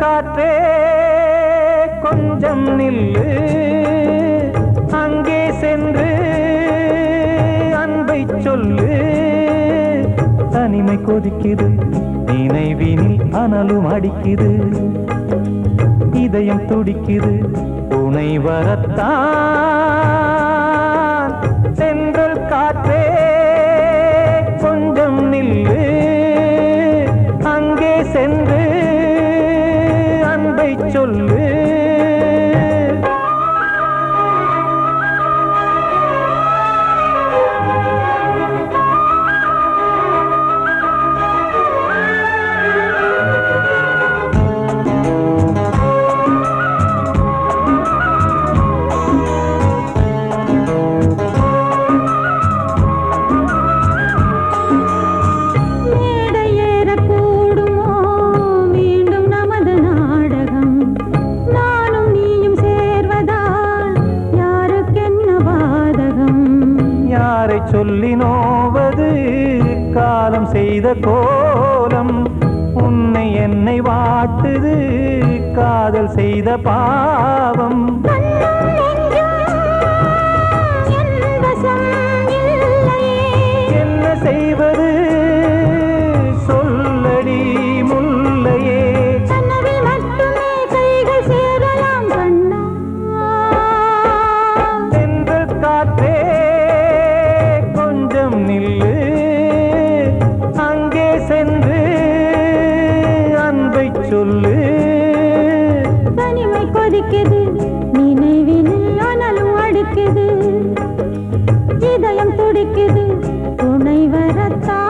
காற்றே கொஞ்சம் நில்லு, அங்கே சென்று அன்பை சொல்லு. தனிமை கொதிக்குது, நினைவினில் அனலும் அடிக்குது, இதயம் துடிக்குது துணை வரத்தான். சென்றல் காற்றே கொஞ்சம் நில்லு, அங்கே சென்று அன்பை சொல்லு. சொல்லி நோவது காலம் செய்த கோலம், உன்னை என்னை வாட்டுது காதல் செய்த பாவம். என்ன செய்வது சொல்லடி முல்லையே, சென்றல் காற்றே நில்லு, அங்கே சென்று அன்பை சொல்லு. தனிமை கொதிக்குது, நினைவினில் அனலும் அடிக்குது, இதயம் துடிக்குது துணை வரத்தான்.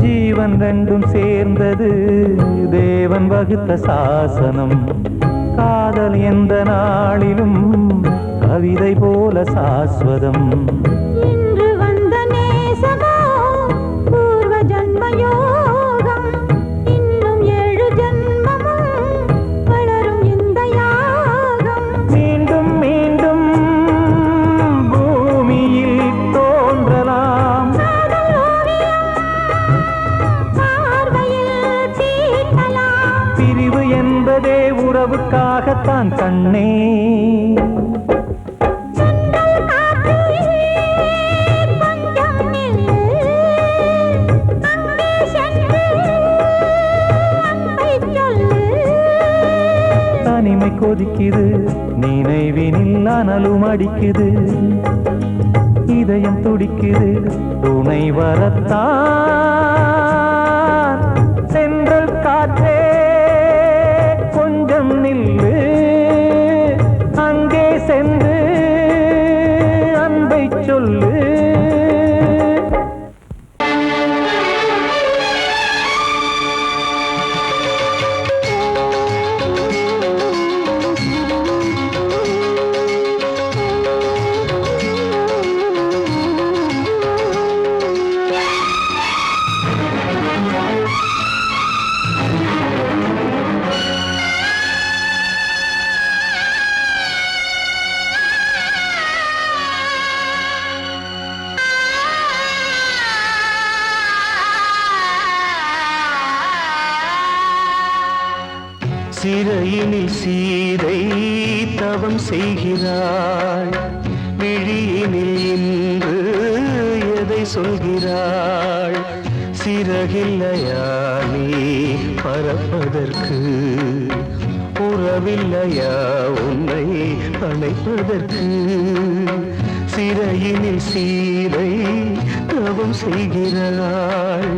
ஜீவன் ரெண்டும் சேர்ந்தது தேவன் வகுத்த சாசனம். காதல் எந்த நாளிலும் கவிதை போல சாஸ்வதம். இன்று வந்த நேசமோ பூர்வ ஜன்ம யோகம், இன்னும் 7 ஜன்மமும் வளரும் இந்த யாகம். மீண்டும் மீண்டும் பூமியில் தோன்றலாம், பிரிவு என்பதே உறவுக்காகத்தான் கண்ணே. தனிமை கொதிக்குது, நினைவினில் அனலும் அடிக்குது, இதயம் துடிக்குது துணை வரத்தான். சென்றல் காற்றே கொஞ்சம் நில்லு, அங்கே சென்று அன்பை சொல்லு. சிறையினில் சீதை தவம் செய்கிறாள், விழியினில் இன்று எதை சொல்கிறாள்? சிறகில்லையா நீ பறப்பதற்கு, உறவில்லையா உன்னை அணைப்பதற்கு? சிறையினில் சீதை தவம் செய்கிறாள்,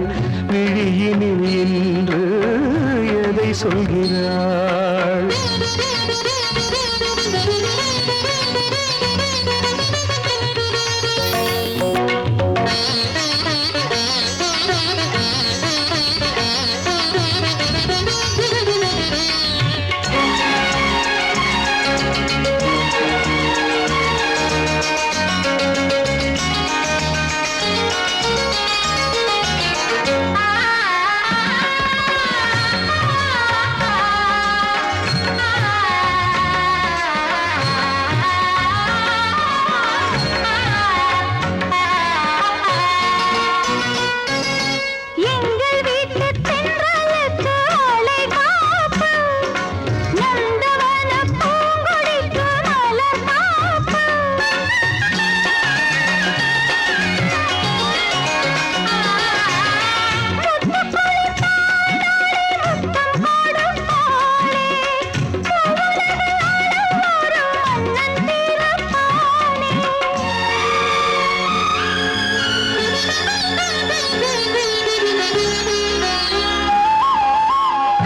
விழியினில் இன்று எதை சொல்கிறாள்?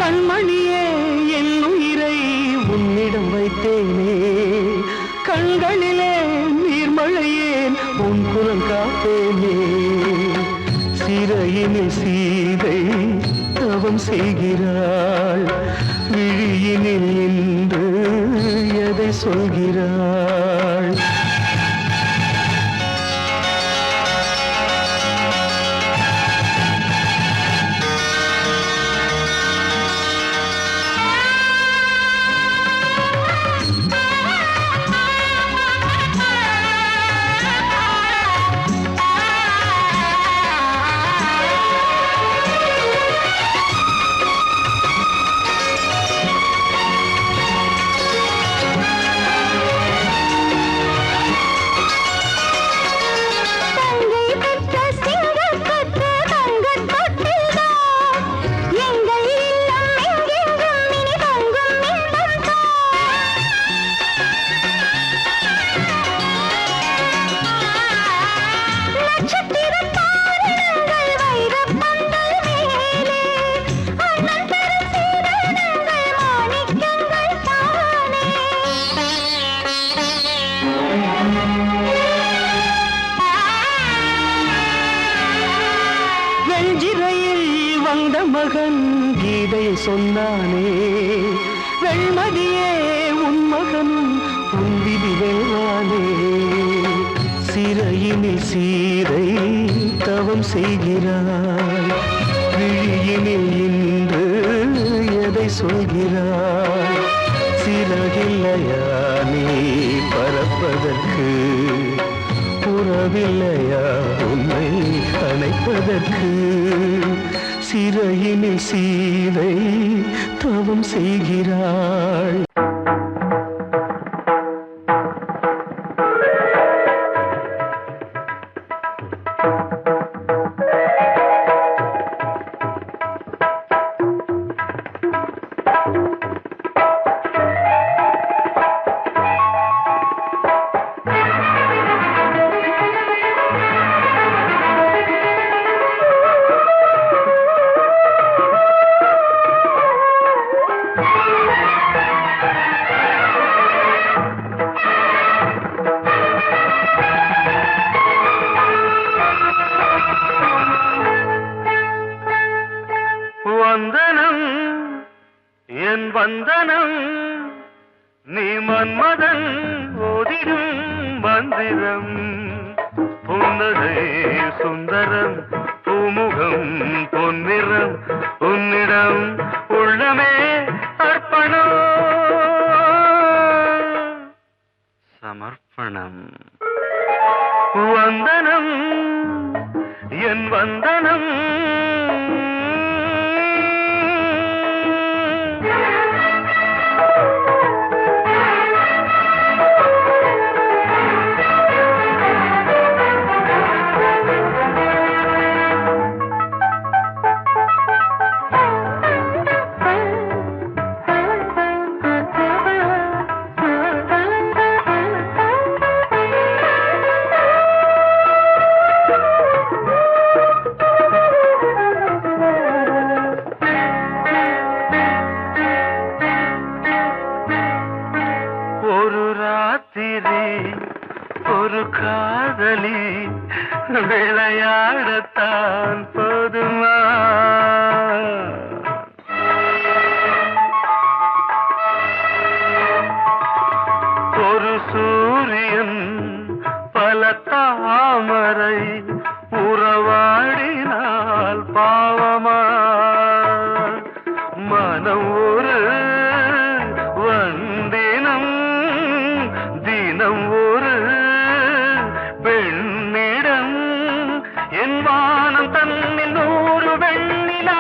கண்மணியே என் உயிரை உன்னிடம் வைத்தேனே, கண்களிலே நீர்மழையேன் உன் குரல் காப்பேனே. சிறையினில் சீதை தவம் செய்கிறாள், விழியினில் இன்று எதை சொல்கிறாள்? வந்த மகன் கீதை சொன்னானே, வெண்மதியே உன் மகனும் உன் விதி வெல்வானே. சிறையினில் சீதை தவம் செய்கிறாள், விழியினில் இன்று எதை சொல்கிறாள்? சிறகில்லையா நீ பறப்பதற்கு, உறவில்லையா உன்னை அணைப்பதற்கு? சிறையினில் சீதை தவம் செய்கிறாள். வந்தனம் என் வந்தனம், நீ மன்மதன் ஓதிடும் மந்திரம். புன்னகை சுந்தரம், பூமுகம் பொன்னிறம், உன்னிடம் உள்ளமே அர்ப்பணம் சமர்ப்பணம். வந்தனம் என் வந்தனம், வானம் ஒரு வந்தினம் தினம் ஒரு பெண்ணிடம் என் வானம் தன்னில் 100 வெண்ணிலா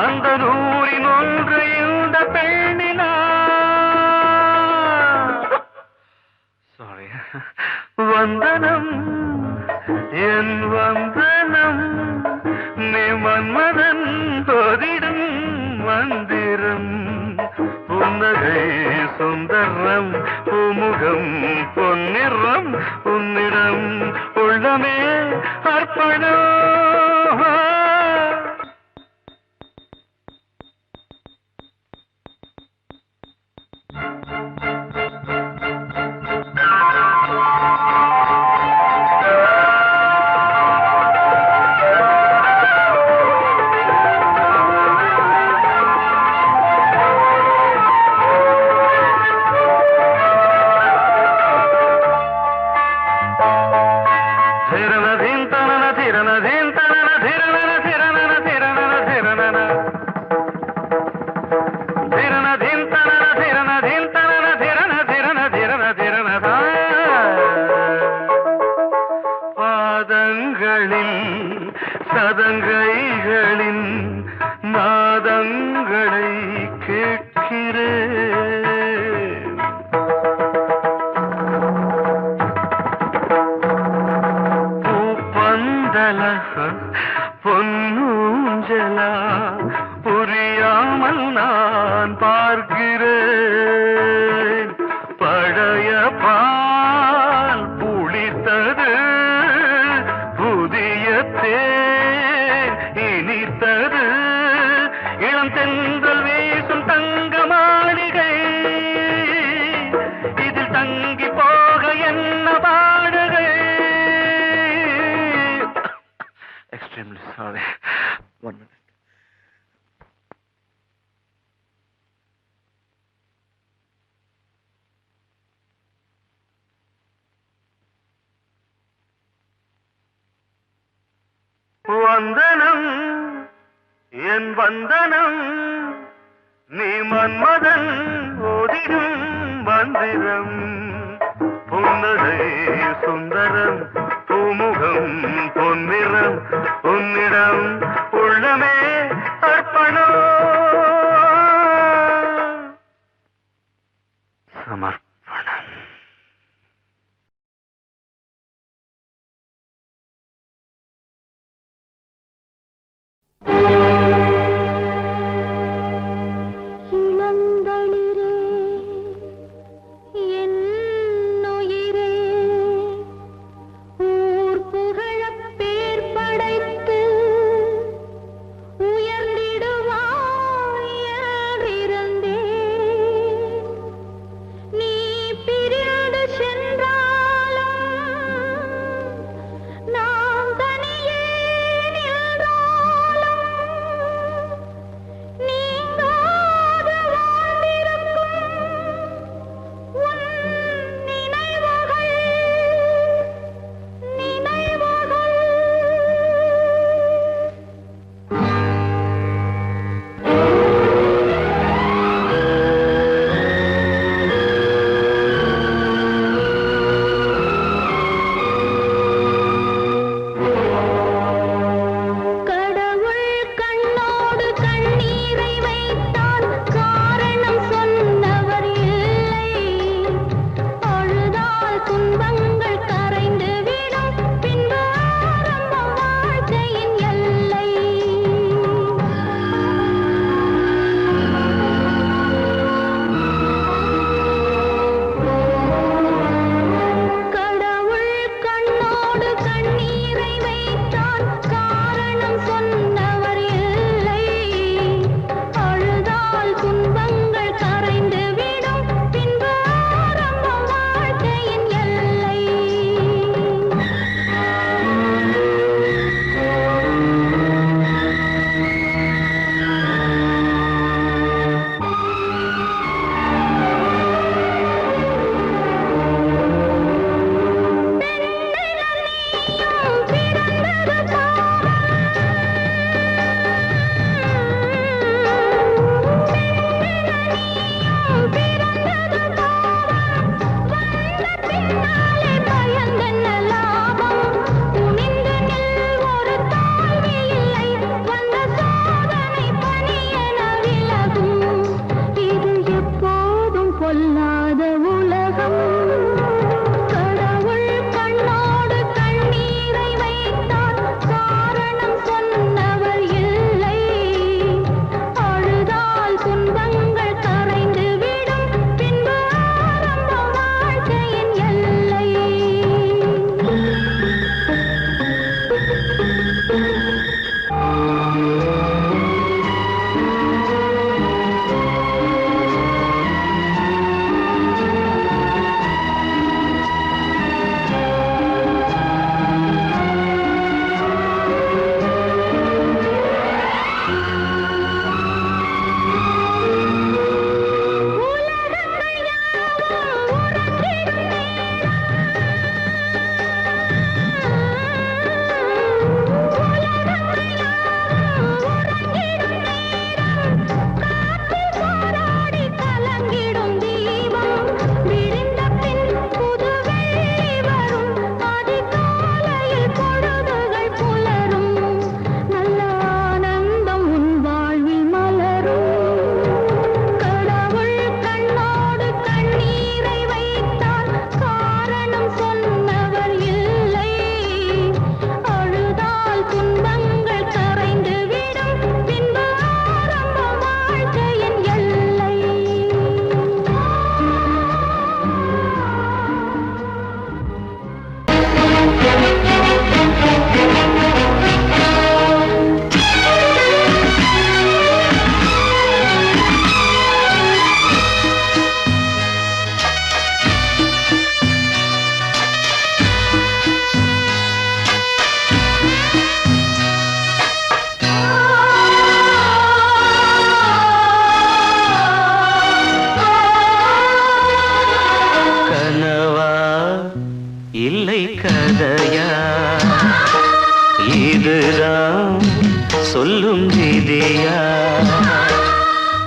அந்த 100இன் ஒன்று இந்த பெண்ணிலா சாரி வந்தனம் என் வந்தனம் நீ மன்மதன் தோதிடும் மந்திரம் புன்னகை சுந்தரம் பூமுகம் பொன்னிறம் உன்னிடம் உள்ளமே அர்ப்பணம் சதங்கைகளின் நாதங்களை கேட்கிறேன் பூப்பந்தல பொன்னூஞ்சலா புரியாமல் நான் பார்க்கிறேன் பழைய பால் புளித்தது புதிய இனித்தது இளம் தென்றல் வீசும் தங்க மாளிகை இதில் தங்கி போக என்ன பாடுகை எக்ஸ்ட்ரீம்லி சாரி 1 minute வந்தனம் என் வந்தனம் நீ மன்மதன் ஓதிடும் மந்திரம் புன்னகை சுந்தரம் பூமுகம் பொன்னிறம் உன்னிடம் உள்ளமே அர்ப்பணம் சமர்ப்பணம் இளந்தளிரே என் உயிரே ஊர் புகழப் பேர் படைத்து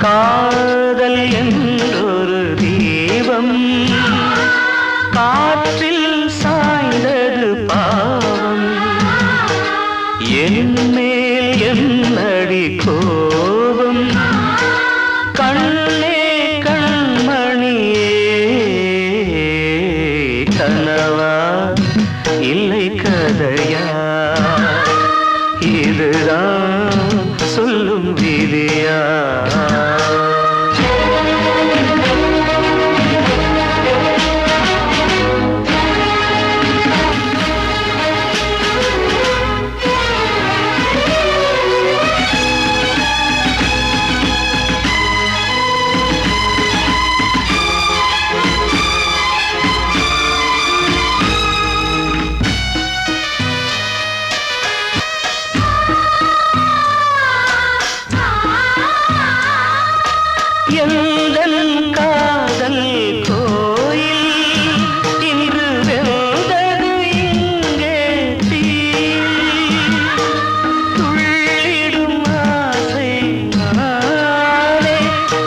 காதல் என்றொரு தீபம் காற்றில் சாய்ந்தது பாவம் என் மேல் என்னடி கோபம் கண்ணே கண்மணியே கனவா இல்லை கதையா இதுதான் சொல்லும் விதியா எந்தன் காதல் கோயில் இன்று வெந்தது இங்கே தீ துள்ளிடும் ஆசை நானே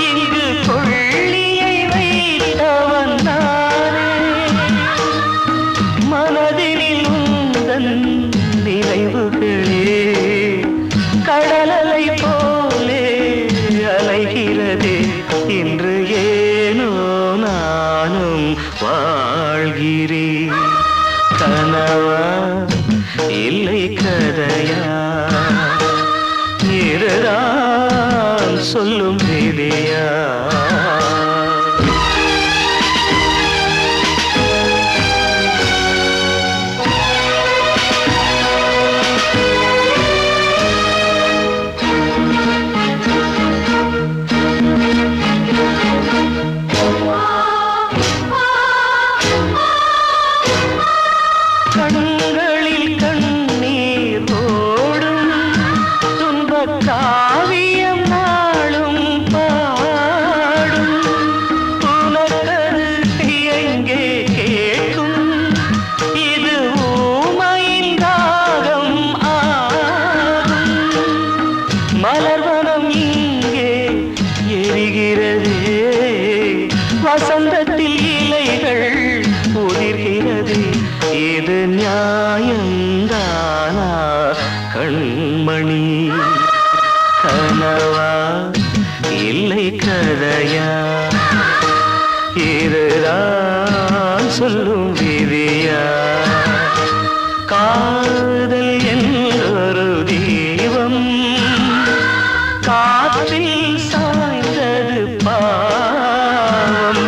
இங்கு கொள்ளியை வைத்தவன் நானே மனதினில் உந்தன் நினைவுகளே கடலலை போலே அலைகிறதே இன்று ஏனோ நானும் வாழ்கிறேன் கனவா இல்லை கதையா இதுதான் சொல்லும் விதியா கண்களில் கண்ணீர் ஓடும் துன்பக் காவியம் நாளும் பாடும் உனக்கது எங்கே கேட்கும் இது ஊமையின் ராகம் ஆகும் மலர்வனம் இங்கே எரிகிறதே வசந்தத்தில் இலைகள் உதிர்கிறது இது நியாயந்தானா கண்மணி கனவா இல்லை கதையா இதுதான் சொல்லும் விதியா காதல் என்றொரு தீபம் காற்றில் சாய்ந்தது பாவம்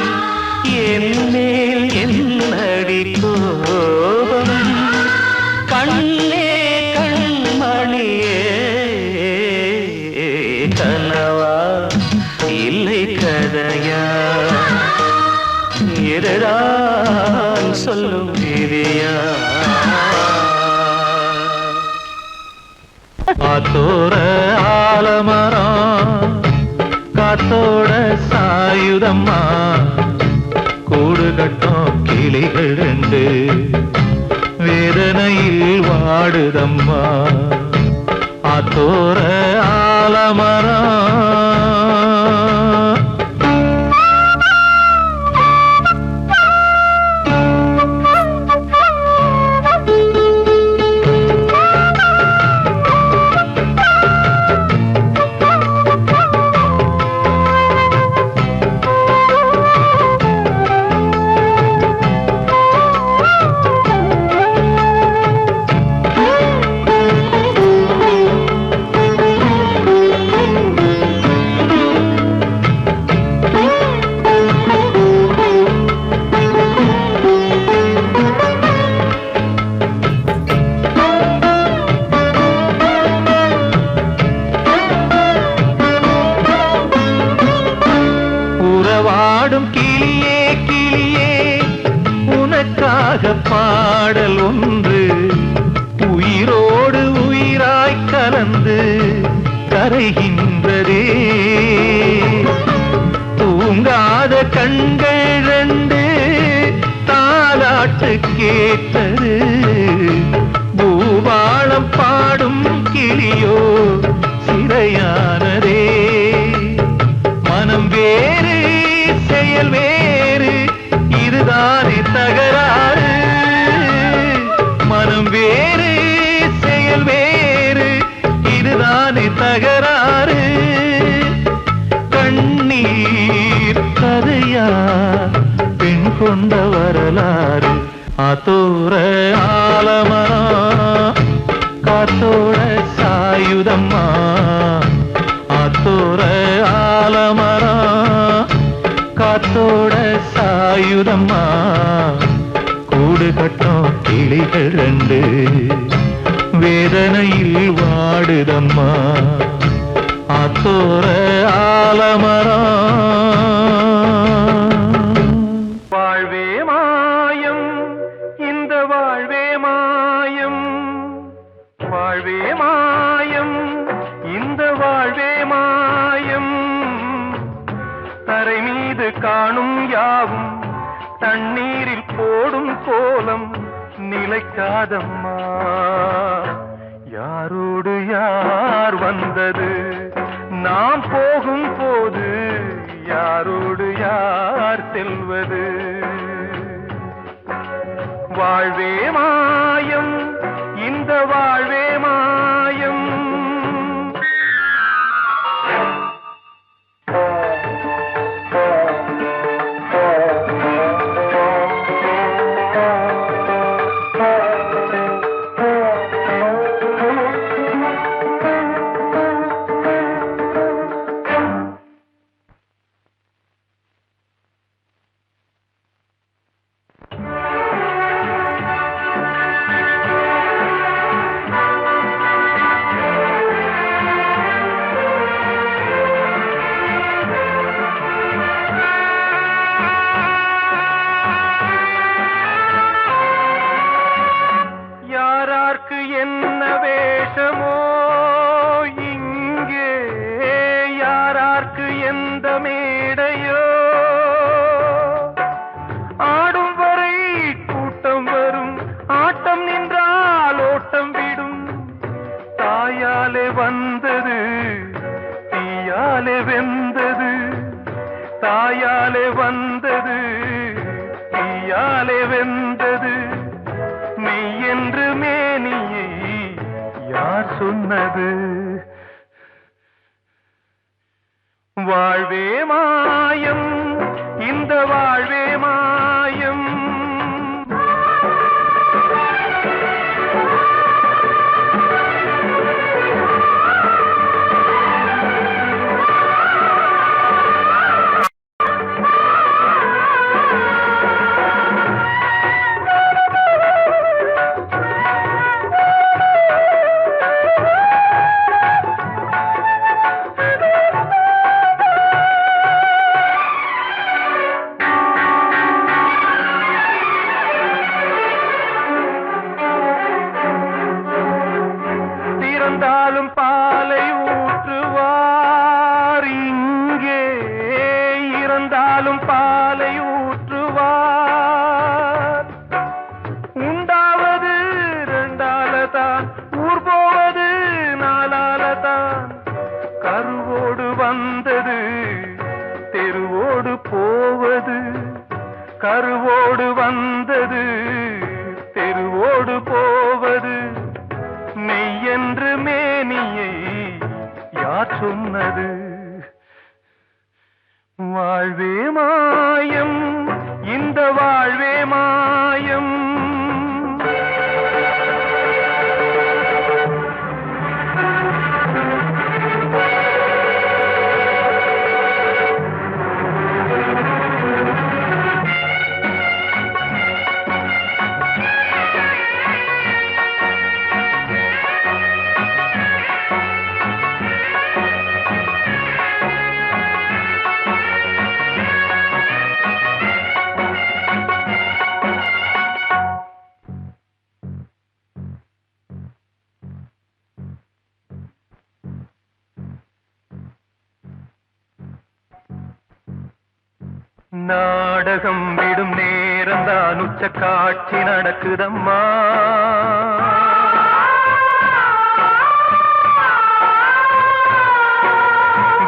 என் மேல் என்னடி கோபம் கண்ணே கண்மணியே கனவா இல்லை கதையா இதுதான் சொல்லும் விதியா காத்தோர ஆலமரம் காத்தோட சாயுதம்மா கூடு கட்டும் கிளிகள் ரெண்டு வேதனையில் வாடுதம்மா ஆத்தோர ஆலமரம் பாடும் கிளியே கிளியே உனக்காக பாடல் ஒன்று உயிரோடு உயிராய் கலந்து கரைகின்றதே தூங்காத கண்கள் ரெண்டு தாலாட்டு கேட்டது பூபாளம் பாடும் கிளியோ சிறையானதே கொண்ட வரலாறு. ஆத்தோர ஆலமரம் காத்தோட சாயுதம்மா, ஆத்தோர ஆலமரம் காத்தோட சாயுதம்மா, கூடு கட்டும் கிளிகள் ரெண்டு வேதனையில் வாடுதம்மா. ஆத்தோர ஆலமரம். வாழ்வே மாயம் இந்த வாழ்வே மாயம், வாழ்வே மாயம் இந்த வாழ்வே மாயம், தரை மீது காணும் யாவும் தண்ணீரில் போடும் கோலம் நிலைக்காதம்மா. யாரோடு யார் வந்தது நாம் போகும் போது, யாரோடு யார் செல்வது. வாழ்வே மாயம் இந்த வாழ்வே மாயம். என்ன வேஷமோ இங்கே, யாரார்க்கு எந்த மேடையோ, ஆடும் வரை கூட்டம் வரும், ஆட்டம் நின்றால் ஓட்டம் விடும். தாயாலே வந்தது தீயாலே வெந்தது, தாயாலே வந்தது தீயாலே வெந்தது. மெய் என்று மேனியை யார் சொன்னது. வாழ்வே மாயம் இந்த வாழ்வே மாயம். இறந்தாலும் பாலை ஊற்றுவார் இங்கே, இறந்தாலும் பாலை ஊற்றுவார். உண்டாவது ரெண்டாலதான், ஊர் போவது நாலாலதான். கருவோடு வந்தது தெருவோடு போவது, கருவோடு வந்தது தெருவோடு போவது. மெய் என்று மேனியை யார் சொன்னது. வாழ்வே மாயம் இந்த வாழ்வே மாயம். நாடகம் விடும் நேரம்தான் உச்ச காட்சி நடக்குதம்மா.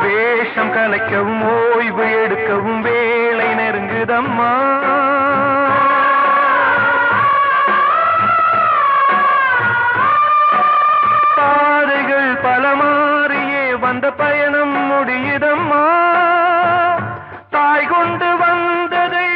வேஷம் கலைக்கவும் ஓய்வு எடுக்கவும் வேளை நெருங்குதம்மா. பாதைகள் பல மாறியே வந்த பயணம் முடியுதம்மா. தாய் கொண்டு வந்ததை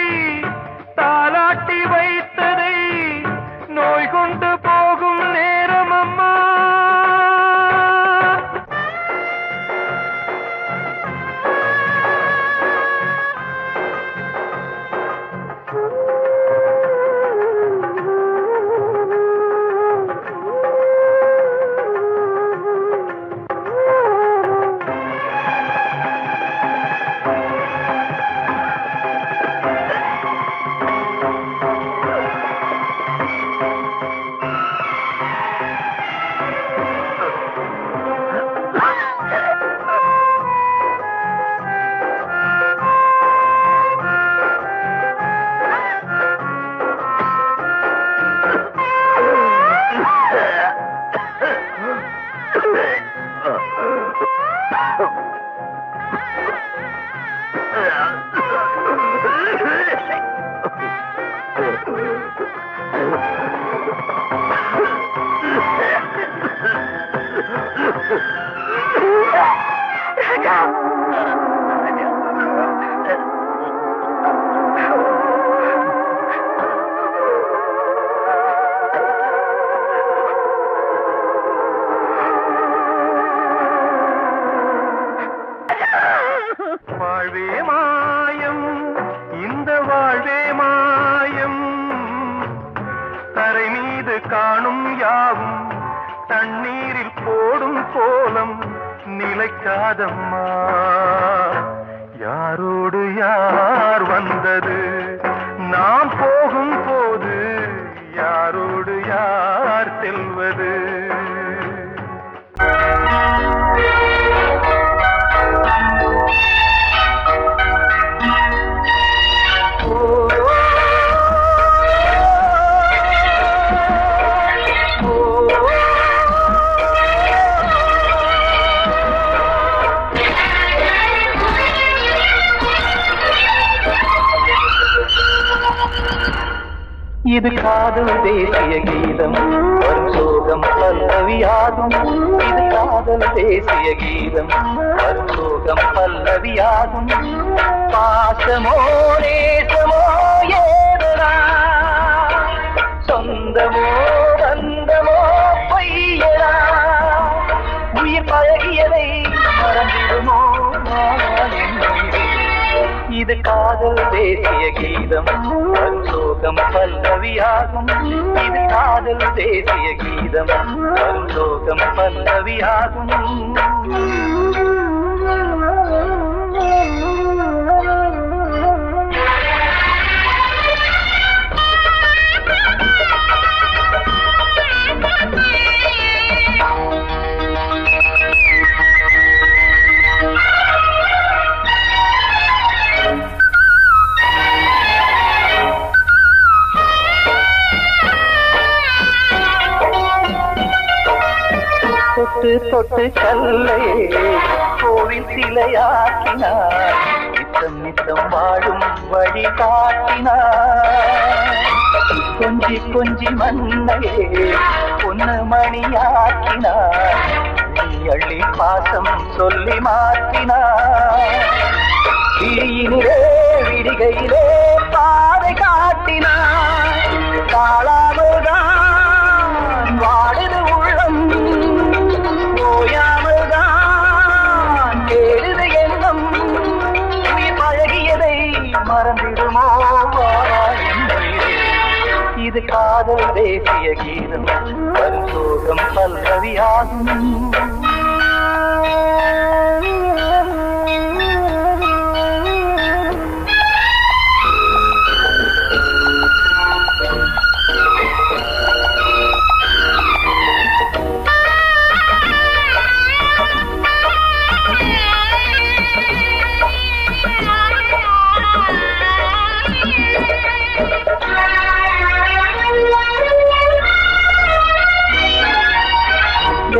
வாழ்வே மாயம், இந்த வாழ்வே மாயம், தரை மீது காணும் யாவும் தண்ணீரில் போடும் கோலம் நிலைக்காதம்மா. யாரோடு யார் வந்தது நாம் போகும் போது, யாரோடு யார் செல்வது? இது காதல் தேசிய கீதம், வரும் சோகம் பல்லவியாகும். இது காதல் தேசிய கீதம், வரும் சோகம் பல்லவியாகும். பாசமோ நேசமோ ஏதனா, சொந்தமோ பந்தமோ பொய்யனா, உயிர் பழகியதை மறந்திடுமோ இது காதல் தேசிய கீதம், வரும் சோகம் பல்லவியாகும். இது காதல் தேசிய கீதம், வரும் சோகம் பல்லவியாகும். தொட்டு தொட்டு கல்லை கோவில் சிலையாக்கினார், நித்தம் நித்தம் வாழும் வழி காட்டினார். கொஞ்சி கொஞ்சி மண்ணையே பொன்னு மணியாக்கினார், அள்ளி பாசம் சொல்லி மாற்றினார். விழியினிலே விடிகையிலே பாதை காட்டினார், காளாமல்தான் வாடுது உள்ளம், ஓயாமல்தான் கேடுது எண்ணம். உயிர் பழகியதை மறந்திடுமோ இது காதல் தேசிய கீதம், வரும் சோகம் பல்லவியாகும்.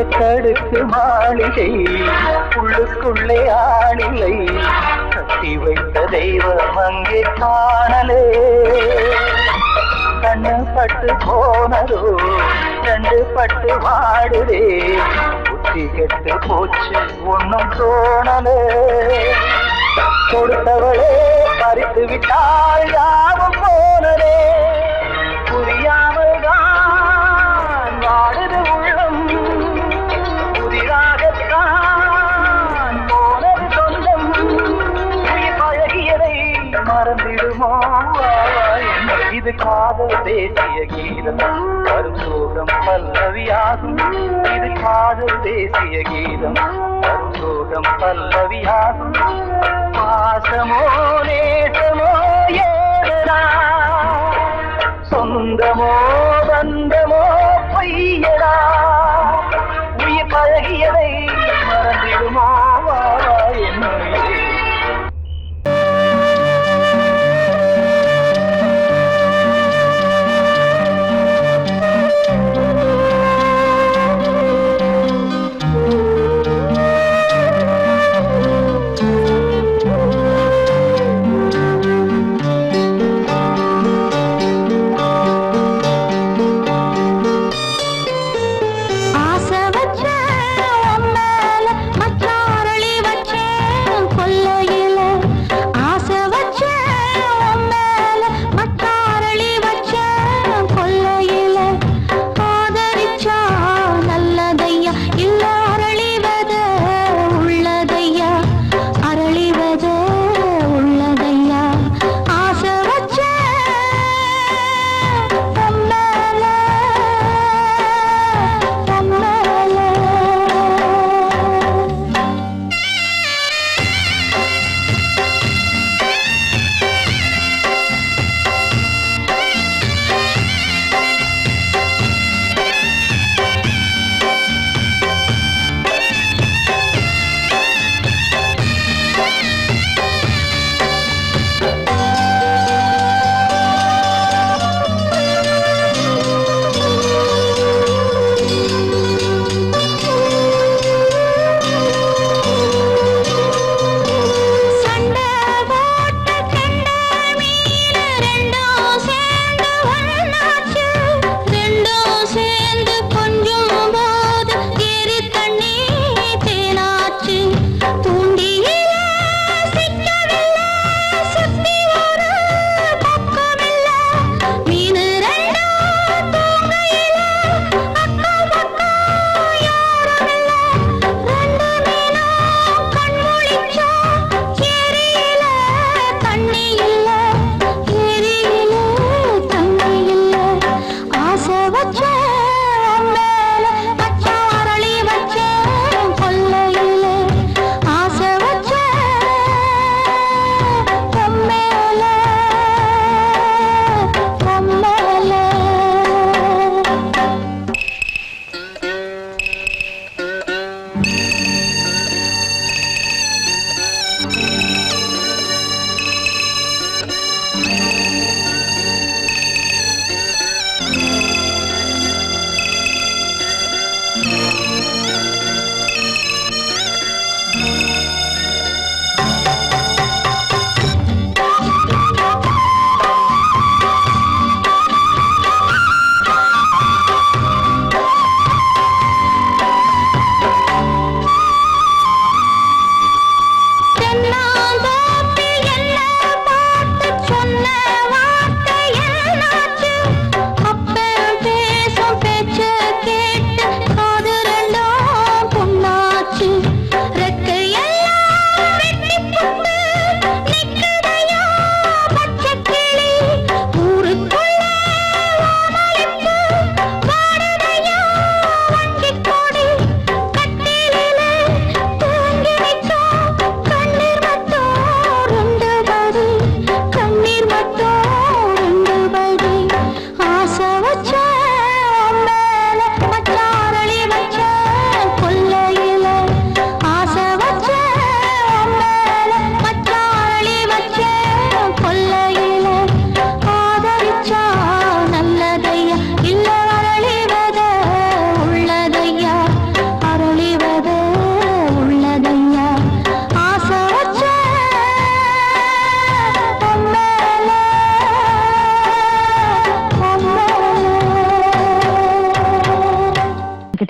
எட்டடுக்கு மாளிகை உள்ளுக்குள்ளே ஆளில்லை, கட்டி வைத்த தெய்வம் அங்கே காணலே. கண்ணு பட்டு போனதோ ரெண்டு பட்டு வாடுதே, புத்தி கெட்டு போச்சு ஒன்னும் தோணலே. கொடுத்தவளே பறித்து விட்டால் யாவும் போனதே, புரியாமல் தான் வாடுது உள்ளம். புதிராகத்தான் போனது சொந்தம், உயிர் பழகியதை மறந்திடுமோ இது காதல் தேசிய கீதம், வரும் சோகம் பல்லவியாகும். இது காதல் தேசிய கீதம், வரும் சோகம் பல்லவியாகும். பாசமோ நேசமோ ஏதனா, சொந்தமோ பந்தமோ பொய்யடா, உயிர் பழகியதை மறந்திடுமோ என்னுயிரே.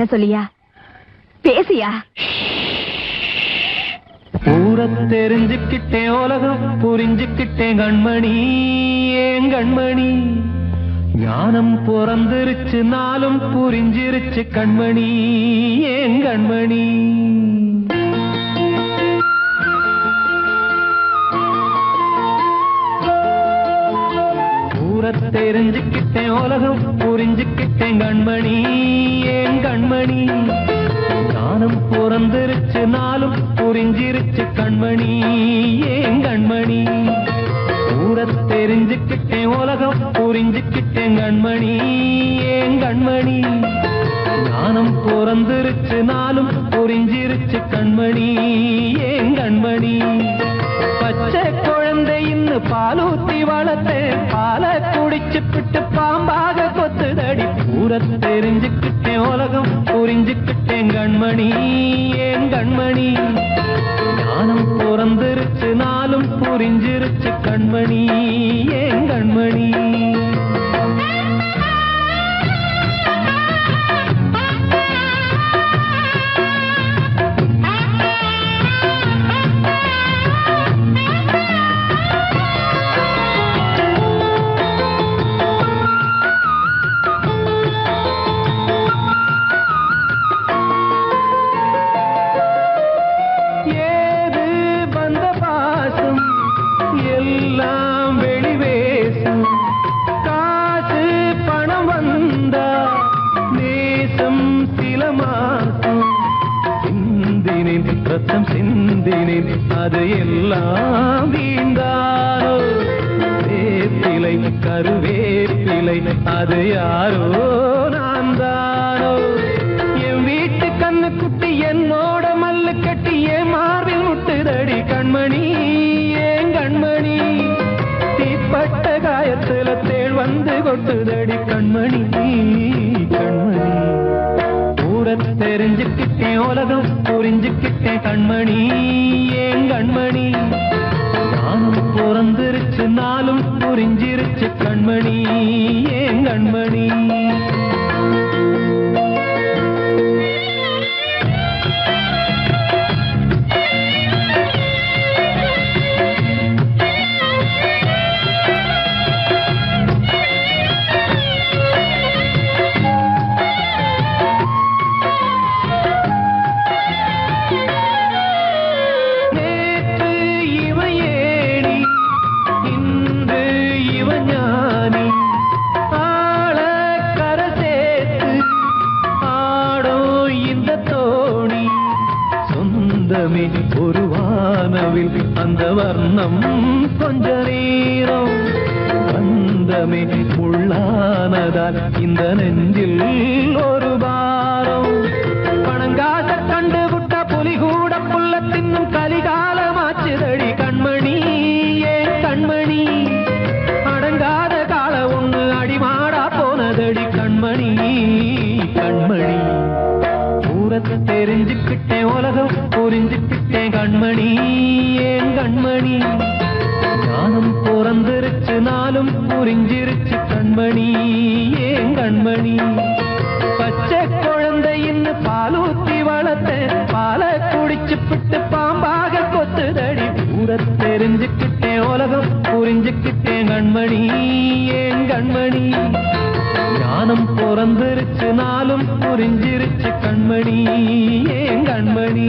என்கிட்ட சொல்லியா? பேசியா? ஊரை தெரிஞ்சுக்கிட்டேன், உலகம் புரிஞ்சுக்கிட்டேன் கண்மணி, ஏன் கண்மணி. ஞானம் பிறந்திருச்சு, நாளும் புரிஞ்சிருச்சு கண்மணி, ஏன் கண்மணி. ஊரை தெரிஞ்சுக்கிட்டேன், உலகம் புரிஞ்சுக்கிட்டேன் கண்மணி, ஏன் கண்மணி. ஞானம் பிறந்திருச்சு, நாளும் புரிஞ்சிருச்சு கண்மணி, ஏன் கண்மணி. ஊரை தெரிஞ்சுக்கிட்டேன், உலகம் புரிஞ்சுக்கிட்டேன் கண்மணி, ஏன் கண்மணி. ஞானம் பிறந்திருச்சு, நாளும் புரிஞ்சிருச்சு கண்மணி, ஏன் கண்மணி. பச்சை குழந்தை இன்னும் பாலூத்தி வளர்த்தேன், பாலை குடிச்சுப்பிட்டு பாம்பாக கொத்துதடி. ஊரை தெரிஞ்சுக்கிட்டேன், உலகம் புரிஞ்சுக்கிட்டேன் கண்மணி, ஏன் கண்மணி. ஞானம் பிறந்திருச்சு, நாளும் புரிஞ்சிருச்சு கண்மணி, ஏன் கண்மணி. ரத்தம் சிந்தினேன், அது எல்லாம் வீந்தாரோ. வேப்பிலை கருவேப்பிலை, அது யாரோ நான் தானோ. என் வீட்டு கண்ணு குட்டி என்னோட மல்லு கட்டி என் மார்பில் முட்டுதடி கண்மணி, ஏன் கண்மணி. தீப்பட்ட காயத்துல தேள் வந்து கொட்டுதடி கண்மணி, கண்மணி. ஊரை தெரிஞ்சுக்கிட்டேன், உலகம் புரிஞ்சுக்கிட்டேன் கண்மணி, ஏன் கண்மணி. ஞானம் பிறந்திருச்சு, நாளும் புரிஞ்சிருச்சு கண்மணி, ஏன் கண்மணி. ஒரு வானவில் அந்த வர்ணம் கொஞ்ச நேரம் வந்தமே உள்ளானதால் இந்த நெஞ்சில் ஒரு பாரம். பணங்காச கண்டு விட்ட புலி கூட புல்ல தின்னும் கலிகாலமாச்சுதடி கண்மணி, ஏன் கண்மணி. அடங்காத கால ஒண்ணு அடிமாடா போனதடி கண்மணி, கண்மணி. ஊரை தெரிஞ்சுக்கிட்டேன், உலகம் புரிஞ்சுக்கிட்டேன் கண்மணி, ஏன் கண்மணி. ஞானம் பிறந்திருச்சு, நாளும் புரிஞ்சிருச்சு கண்மணி, ஏன் கண்மணி. பச்சை குழந்தை இன்னும் பாலூத்தி வளர்த்தேன், பாலை குடிச்சுப்பிட்டு பாம்பாக கொத்துதடி. ஊரை தெரிஞ்சுக்கிட்டேன், உலகம் புரிஞ்சுக்கிட்டேன் கண்மணி, ஏன் கண்மணி. ஞானம் பிறந்திருச்சு, நாளும் புரிஞ்சிருச்சு கண்மணி, ஏன் கண்மணி.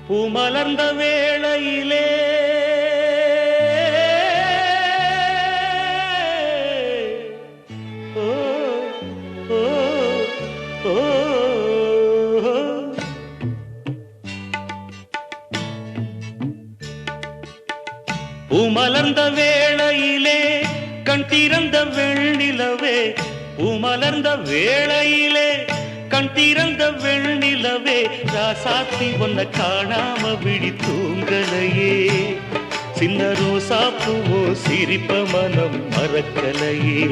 பூமலர்ந்த வேளையிலே ஓ ஓ ஓ பூமலர்ந்த வேளையிலே கண் திறந்த வெண்ணிலவே, பூமலர்ந்த வேளையிலே கண் திறந்த வெண்ணிலவே, ராசாத்தி ஒன்ன காணாம விழி தூங்கலையே. சின்ன ரோசாப்பூவோ சிரிப்ப மனம் மறக்கலையே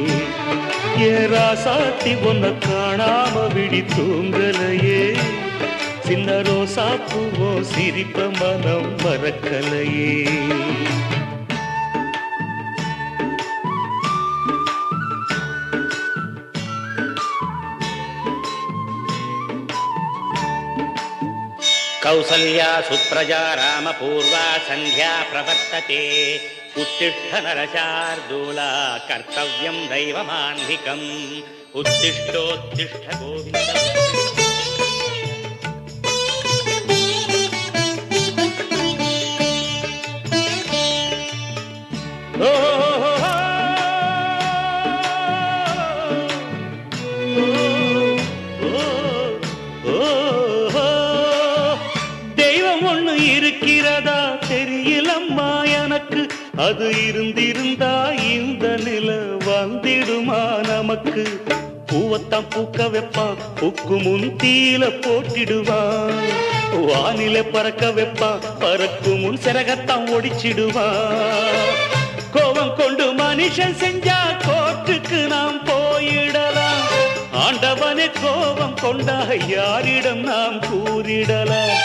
ஏன் ராசாத்தி ஒன்ன காணாம விழி தூங்கலையே சின்ன ரோசாப்பூவோ சிரிப்ப மனம் மறக்கலையே कौसल्या सुप्रजा रामपूर्वा सन्ध्या प्रवर्तते उत्तिष्ठ नरशार्दूला कर्तव्यं दैवमान्धिकम् उत्तिष्ठोत्तिष्ठ गोविन्द இருக்கிறதா தெரியலம்மா எனக்கு அது இருந்திருந்தா இந்த நில வந்திடுமா நமக்கு பூவத்தான் பூக்க வைப்பான் பூக்கு முன் தீல போட்டிடுவான் வானில பறக்க வைப்பான் பறக்கு முன் சிறகத்தான் ஒடிச்சிடுவான் கோபம் கொண்டு மனுஷன் செஞ்சா கோட்டுக்கு நாம் போயிடலாம் ஆண்டவனே கோபம் கொண்டா யாரிடம் நாம் கூறிடலாம்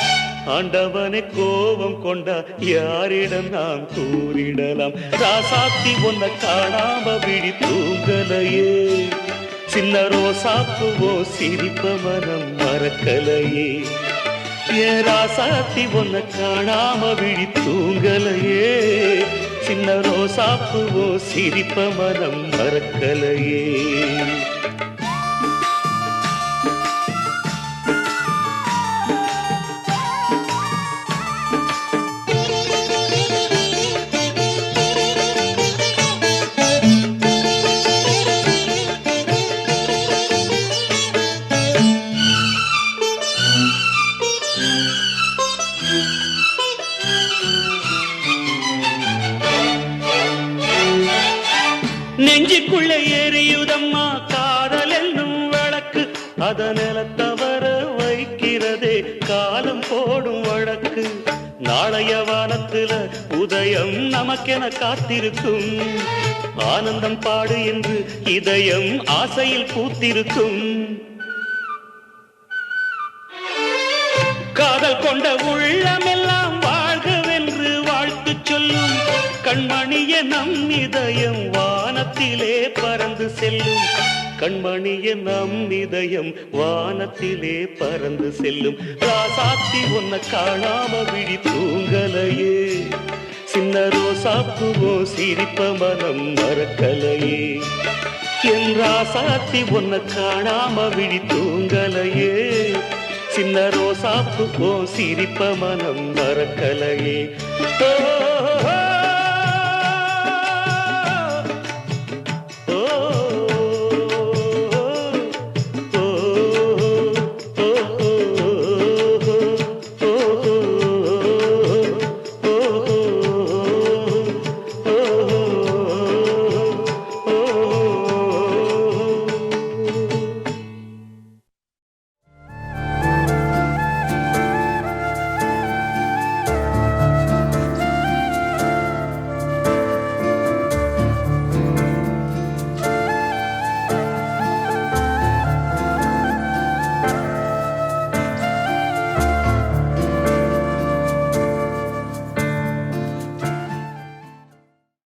ஆண்டவனை கோபம் கொண்டா யாரிடம் நாம் கூறிடலாம் ராசாத்தி ஒன்ன காணாம விழி தூங்கலையே சின்ன ரோசாப்பூவோ சிரிப்ப மனம் மறக்கலையே ஏன் ராசாத்தி ஒன்ன காணாம விழி தூங்கலையே சின்ன ரோசாப்பூவோ சிரிப்ப மனம் மறக்கலையே நெஞ்சுக்குள்ள எரியுதம்மா காதல் என்னும் வழக்கு அதனால தவற வைக்கிறதே காலம் போடும் வழக்கு நாளைய வானத்துல உதயம் நமக்கென காத்திருக்கும் ஆனந்தம் பாடு என்று இதயம் ஆசையில் பூத்திருக்கும் காதல் கொண்ட உள்ளமெல்லாம் வாழ்கவென்று வாழ்த்து சொல்லும் கண்மணிய நம் இதயம் வானத்திலே பறந்து செல்லும் கண்மணிய நம் இதயம் வானத்திலே பறந்து செல்லும் ராசாத்தி ஒன்ன காணாம விழி தூங்கலையே சின்ன ரோசாப்பூவோ சிரிப்ப மனம் மறக்கலையே என் ராசாத்தி ஒன்ன காணாம விழி தூங்கலையே சின்ன ரோசாப்பூவோ சிரிப்ப மனம் மறக்கலையே